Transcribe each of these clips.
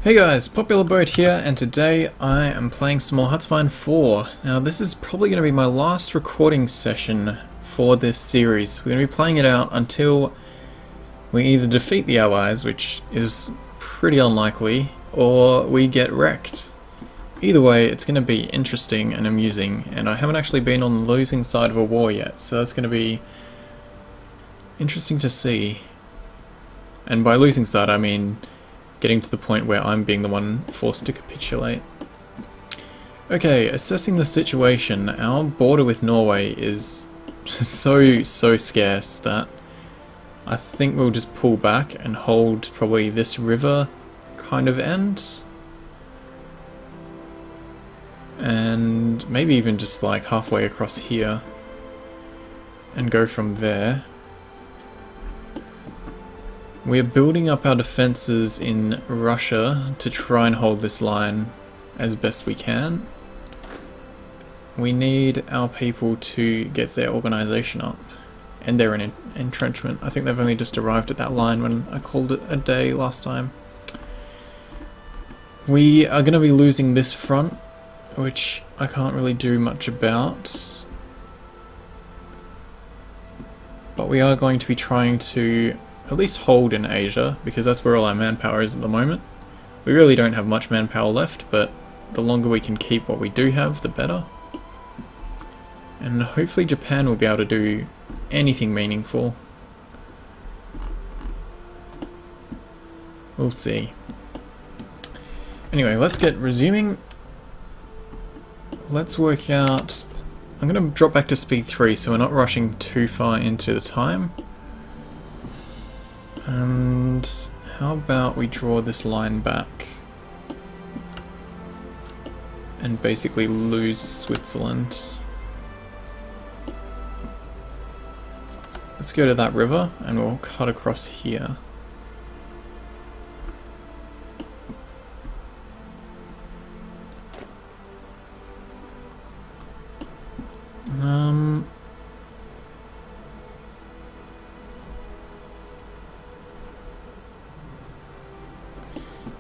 Hey guys, Popular Boat here, and today I am playing some more Hutsvine 4. Now this is probably going to be my last recording session for this series. We're going to be playing it out until we either defeat the Allies, which is pretty unlikely, or we get wrecked. Either way, it's going to be interesting and amusing, and I haven't actually been on the losing side of a war yet, so that's going to be interesting to see. And by losing side I mean getting to the point where I'm being the one forced to capitulate. Okay, assessing the situation, our border with Norway is so scarce that I think we'll just pull back and hold probably this river kind of end. And maybe even just like halfway across here and go from there. We're building up our defences in Russia to try and hold this line as best we can. We need our people to get their organisation up and their entrenchment. I think they've only just arrived at that line when I called it a day last time. We are going to be losing this front, which I can't really do much about. But we are going to be trying to at least hold in Asia, because that's where all our manpower is at the moment. We really don't have much manpower left, but the longer we can keep what we do have, the better. And hopefully Japan will be able to do anything meaningful. We'll see. Anyway, let's get resuming. Let's work out... I'm going to drop back to speed 3 so we're not rushing too far into the time. And how about we draw this line back and basically lose Switzerland. Let's go to that river and we'll cut across here.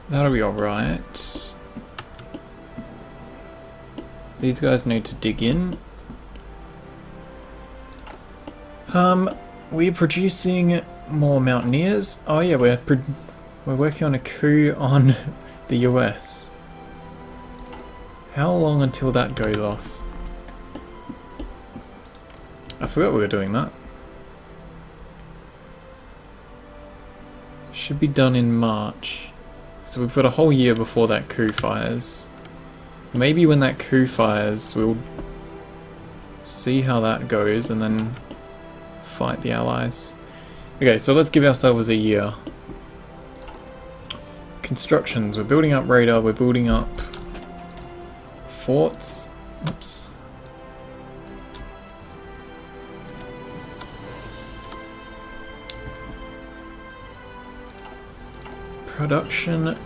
That'll be alright. These guys need to dig in. We're producing more mountaineers. Oh yeah, we're working on a coup on the US. How long until that goes off? I forgot we were doing that. Should be done in March. So we've got a whole year before that coup fires. Maybe when that coup fires, we'll see how that goes and then fight the Allies. Okay, so let's give ourselves a year. Constructions. We're building up radar, we're building up forts. Oops. Production.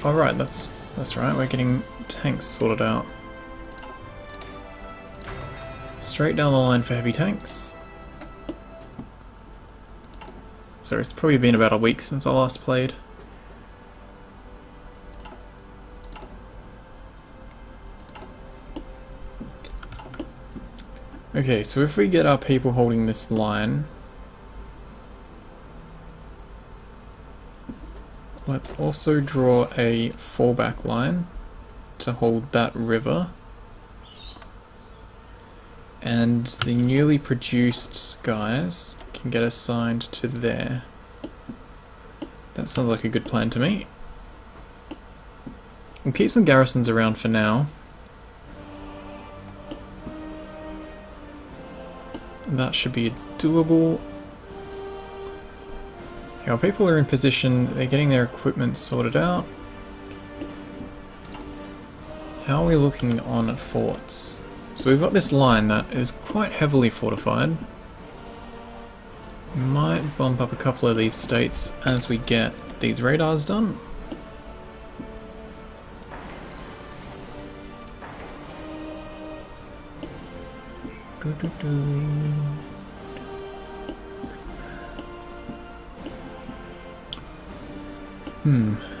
Alright, that's right, we're getting tanks sorted out. Straight down the line for heavy tanks. So it's probably been about a week since I last played. Okay, so if we get our people holding this line, let's also draw a fallback line to hold that river. And the newly produced guys can get assigned to there. That sounds like a good plan to me. We'll keep some garrisons around for now. That should be doable. Our people are in position, they're getting their equipment sorted out. How are we looking on forts? So we've got this line that is quite heavily fortified. Might bump up a couple of these states as we get these radars done.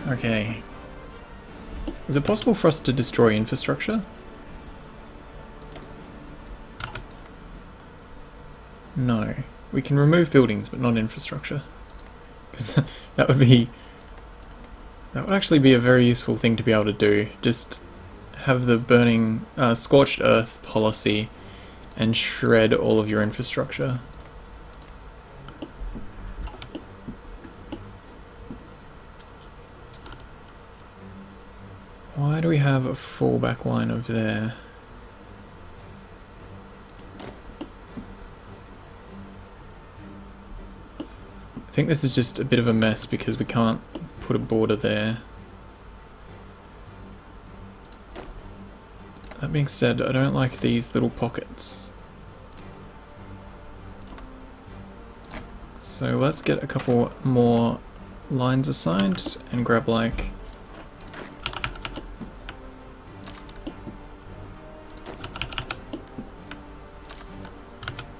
Okay. Is it possible for us to destroy infrastructure? No. We can remove buildings, but not infrastructure. Because that would actually be a very useful thing to be able to do. Just have the burning, scorched earth policy and shred all of your infrastructure. Why do we have a fallback line over there? I think this is just a bit of a mess because we can't put a border there. That being said, I don't like these little pockets. So let's get a couple more lines assigned and grab like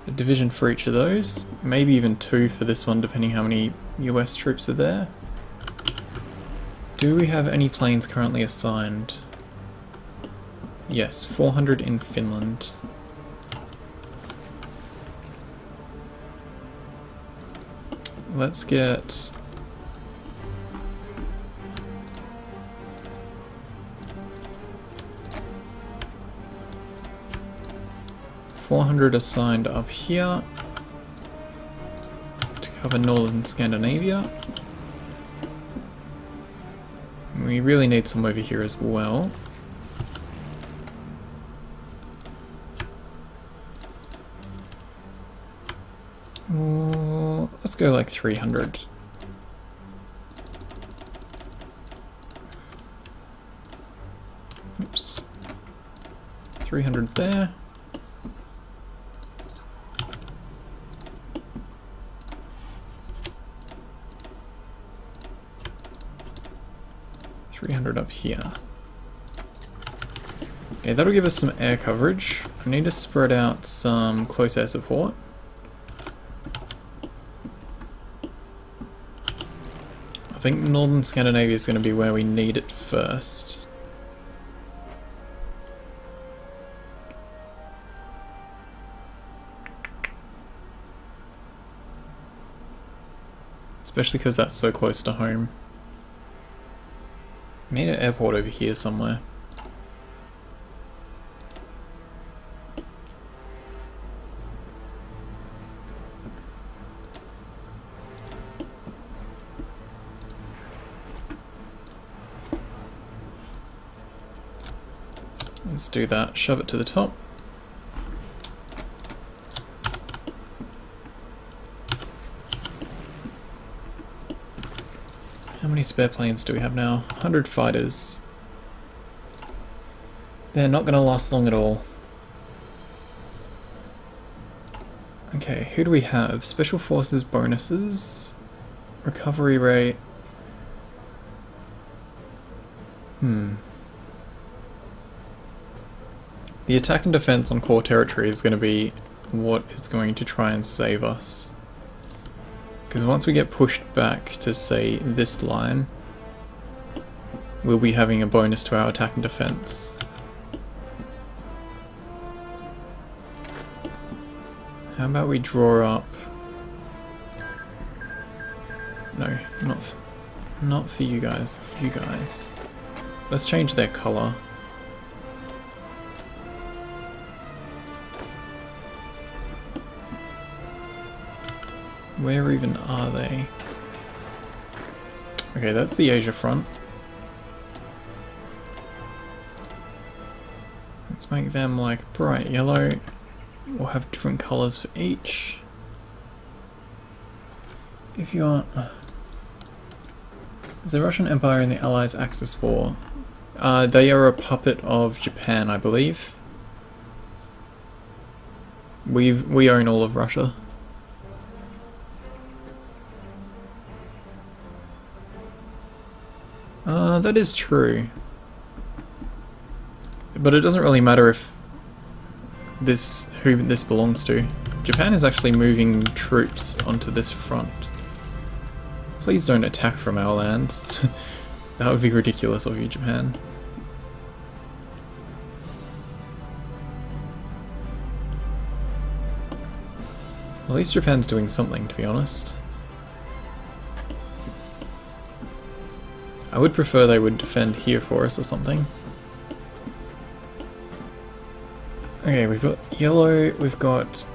a division for each of those, maybe even 2 for this one depending how many US troops are there. Do we have any planes currently assigned? Yes, 400 in Finland. Let's get 400 assigned up here to cover northern Scandinavia. We really need some over here as well. Let's go like 300. Oops. 300 there. Up here. Okay, that'll give us some air coverage. I need to spread out some close air support. I think northern Scandinavia is going to be where we need it first. Especially because that's so close to home. We need an airport over here somewhere. Let's do that, shove it to the top. How many spare planes do we have now? 100 fighters. They're not going to last long at all. Okay, who do we have? Special Forces bonuses. Recovery rate. The attack and defense on core territory is going to be what is going to try and save us. Because once we get pushed back to, say, this line, we'll be having a bonus to our attack and defense. How about we draw up... No, not for you guys. You guys. Let's change their colour. Where even are they? Okay, that's the Asia front. Let's make them like bright yellow. We'll have different colours for each. If you are... Is the Russian Empire in the Allies Axis War? They are a puppet of Japan, I believe. We own all of Russia. That is true. But it doesn't really matter if who this belongs to. Japan is actually moving troops onto this front. Please don't attack from our lands. That would be ridiculous of you, Japan. At least Japan's doing something, to be honest. I would prefer they would defend here for us or something. Okay, we've got yellow, we've got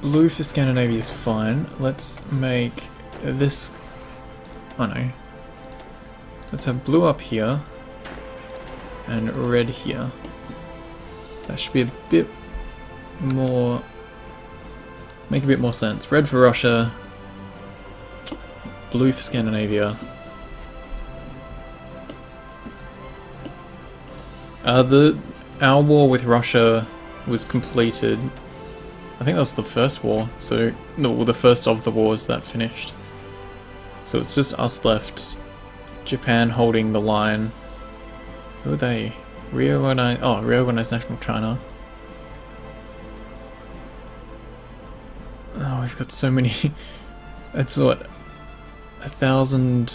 blue for Scandinavia is fine. Let's make this... oh no. Let's have blue up here and red here. That should be a bit more... make a bit more sense. Red for Russia, blue for Scandinavia. Our war with Russia was completed. I think that was the first war, so no, the first of the wars that finished. So it's just us left. Japan holding the line. Who are they? Reorganized National China. Oh, we've got so many. That's what, 1,000.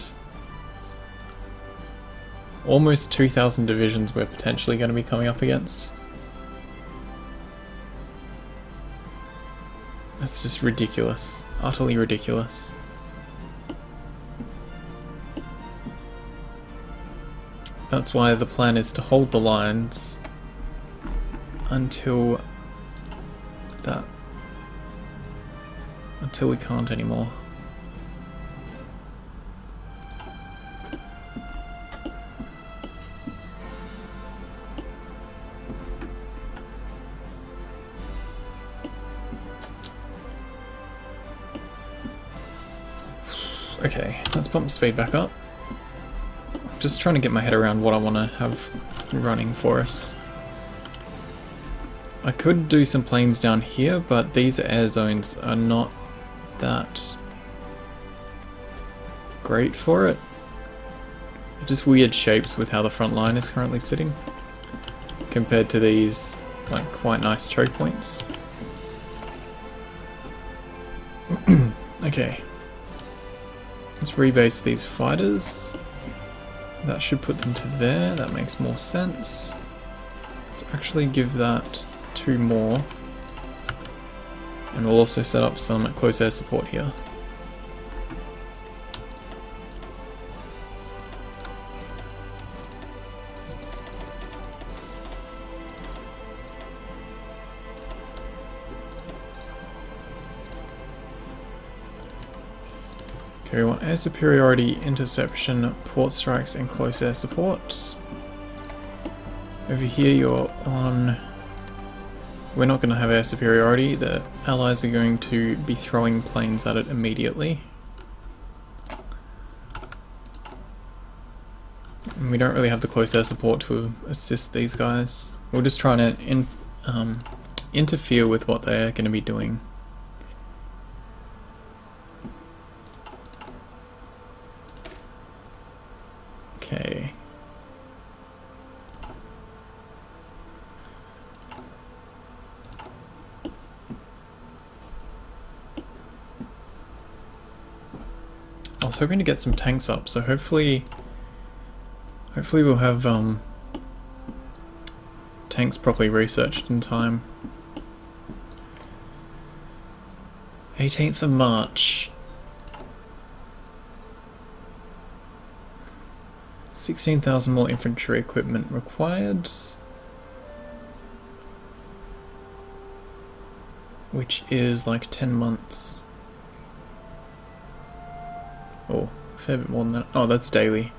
Almost 2,000 divisions we're potentially going to be coming up against. That's just ridiculous. Utterly ridiculous. That's why the plan is to hold the lines until we can't anymore. Okay, let's bump speed back up. Just trying to get my head around what I want to have running for us. I could do some planes down here, but these air zones are not that great for it. Just weird shapes with how the front line is currently sitting, compared to these like quite nice choke points. Okay. Let's rebase these fighters. That should put them to there. That makes more sense. Let's actually give that 2 more. And we'll also set up some close air support here. Okay, we want air superiority, interception, port strikes, and close air support. Over here you're on... we're not going to have air superiority. The allies are going to be throwing planes at it immediately. And we don't really have the close air support to assist these guys. We're just trying to interfere with what they're going to be doing. Okay. I was hoping to get some tanks up, so hopefully we'll have tanks properly researched in time. 18th of March. 16,000 more infantry equipment required, which is like 10 months. Oh, a fair bit more than that. Oh, that's daily.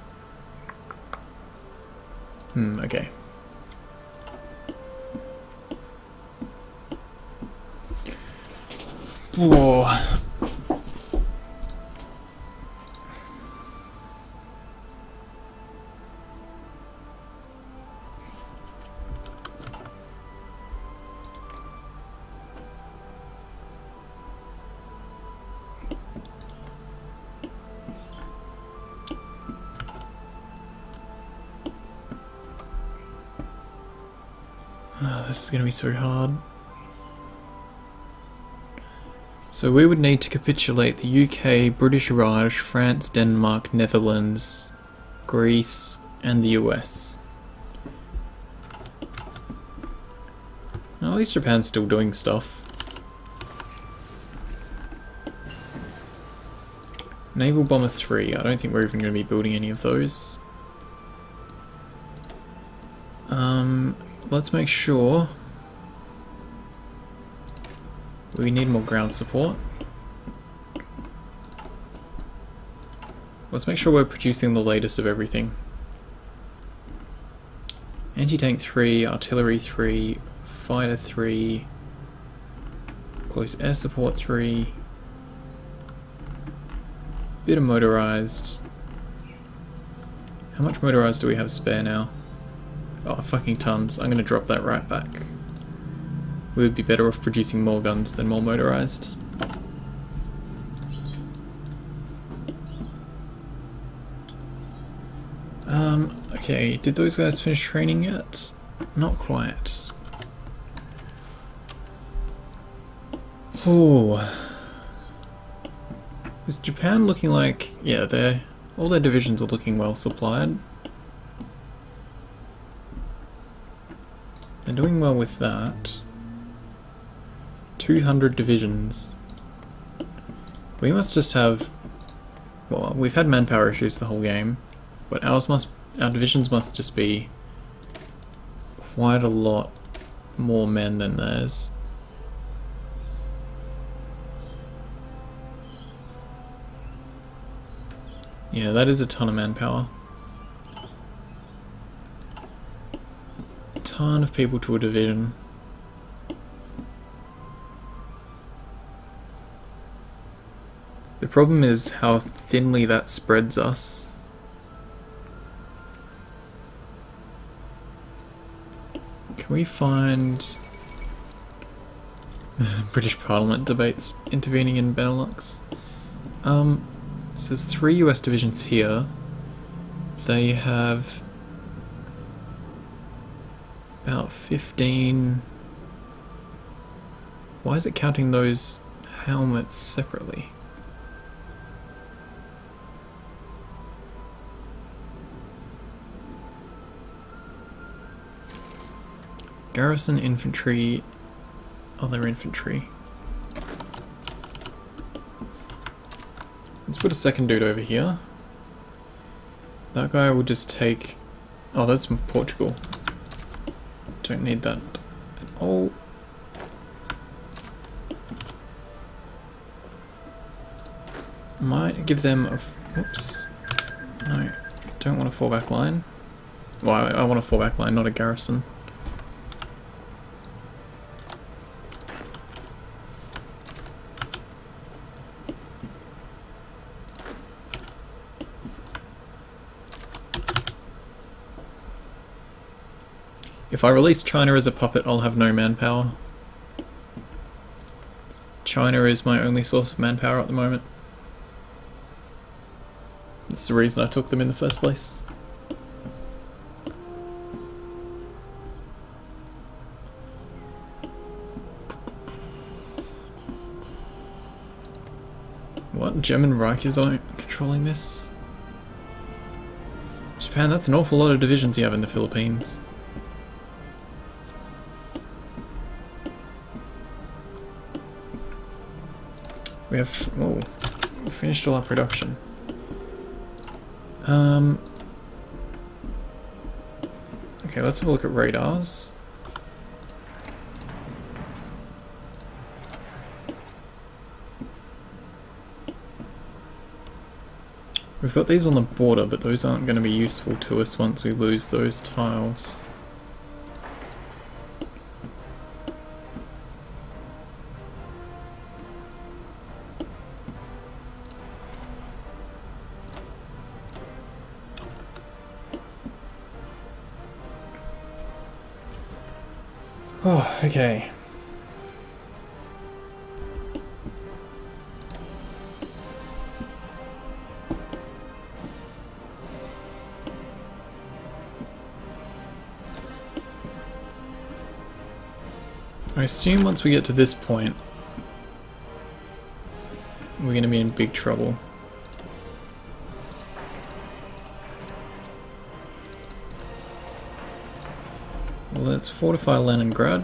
Okay. Whoa. Oh, this is going to be so hard. So we would need to capitulate the UK, British Raj, France, Denmark, Netherlands, Greece, and the US. Well, at least Japan's still doing stuff. Naval Bomber 3, I don't think we're even going to be building any of those. Let's make sure we need more ground support. Let's make sure we're producing the latest of everything. Anti-tank 3, artillery 3, fighter 3, close air support 3, bit of motorized. How much motorized do we have spare now? Oh, fucking tons. I'm gonna drop that right back. We would be better off producing more guns than more motorized. Okay, did those guys finish training yet? Not quite. Oh. Is Japan looking like... yeah, all their divisions are looking well supplied. They're doing well with that. 200 divisions. We must just have... well, we've had manpower issues the whole game, but our divisions must just be quite a lot more men than theirs. Yeah, that is a ton of manpower. A ton of people to a division. The problem is how thinly that spreads us. Can we find... British Parliament debates intervening in Benelux? So there's 3 US divisions here. They have about 15... Why is it counting those helmets separately? Garrison infantry, other infantry. Let's put a second dude over here. That guy will just take... oh, that's from Portugal. Don't need that. Oh. Might give them a... whoops. No, don't want a fallback line. Well, I want a fallback line, not a garrison. If I release China as a puppet, I'll have no manpower. China is my only source of manpower at the moment. That's the reason I took them in the first place. What? German Reich is controlling this? Japan, that's an awful lot of divisions you have in the Philippines. We have... oh, we finished all our production. Okay, let's have a look at radars. We've got these on the border, but those aren't going to be useful to us once we lose those tiles. Oh, okay. I assume once we get to this point, we're going to be in big trouble. Let's fortify Leningrad.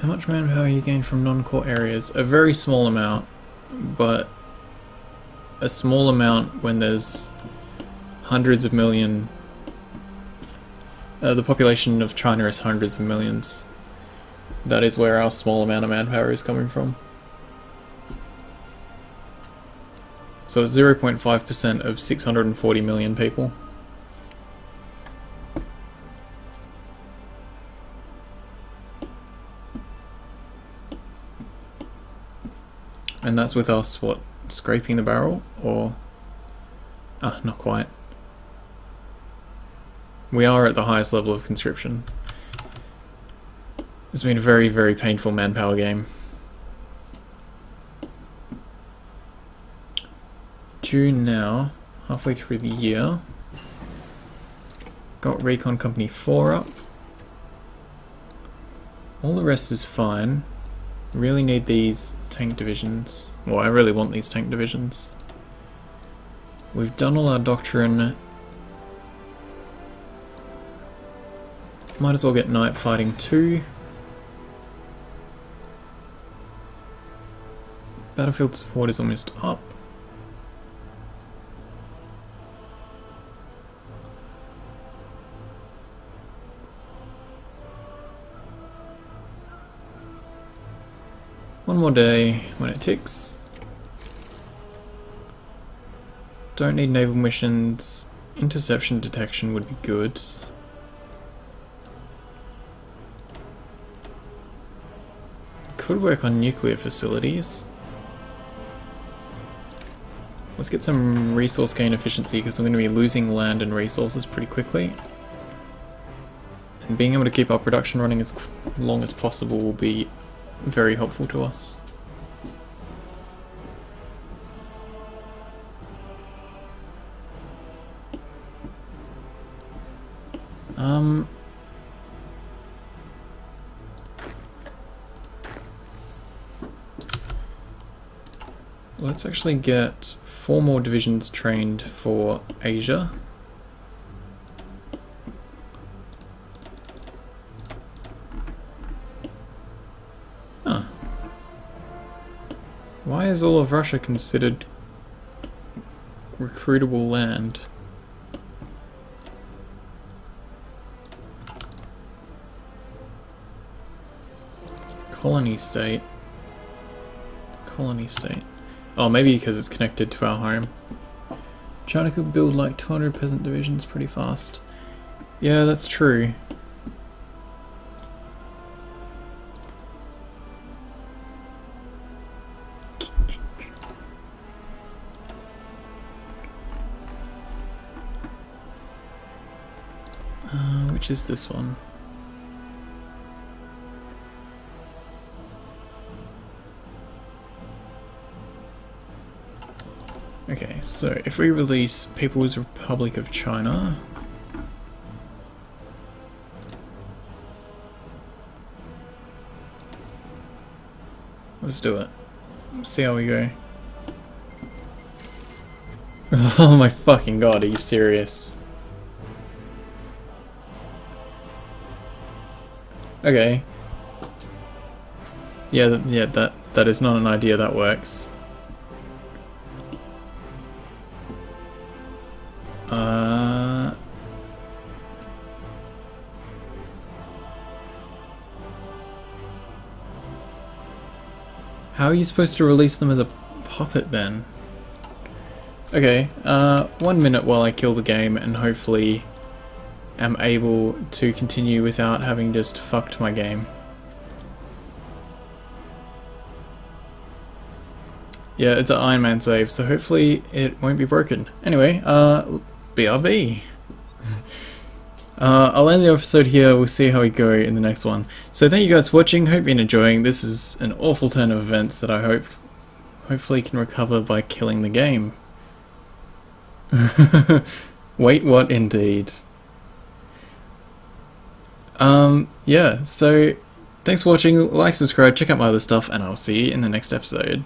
How much manpower you gain from non-core areas? A very small amount, but a small amount when there's hundreds of million. The population of China is hundreds of millions. That is where our small amount of manpower is coming from. So it's 0.5% of 640 million people. And that's with us, what, scraping the barrel? Or... ah, not quite. We are at the highest level of conscription. It's been a very, very painful manpower game. June now, halfway through the year. Got Recon Company 4 up. All the rest is fine. Really need these tank divisions. Well, I really want these tank divisions. We've done all our doctrine. Might as well get night fighting too. Battlefield support is almost up. One more day when it ticks. Don't need naval missions. Interception detection would be good. Could work on nuclear facilities. Let's get some resource gain efficiency because we're going to be losing land and resources pretty quickly. And being able to keep our production running as long as possible will be very helpful to us. Let's actually get 4 more divisions trained for Asia. Huh. Why is all of Russia considered recruitable land? Colony state. Colony state. Oh, maybe because it's connected to our home. China could build like 200 peasant divisions pretty fast. Yeah, that's true. Which is this one? Okay, so if we release People's Republic of China, let's do it. See how we go. Oh my fucking god, are you serious? Okay. Yeah, that is not an idea that works. How are you supposed to release them as a puppet then? Okay, 1 minute while I kill the game and hopefully am able to continue without having just fucked my game. Yeah, it's an Iron Man save, so hopefully it won't be broken. Anyway, BRB. I'll end the episode here, we'll see how we go in the next one. So thank you guys for watching, hope you've been enjoying. This is an awful turn of events that I hopefully can recover by killing the game. Wait, what indeed? Yeah, so thanks for watching, like, subscribe, check out my other stuff, and I'll see you in the next episode.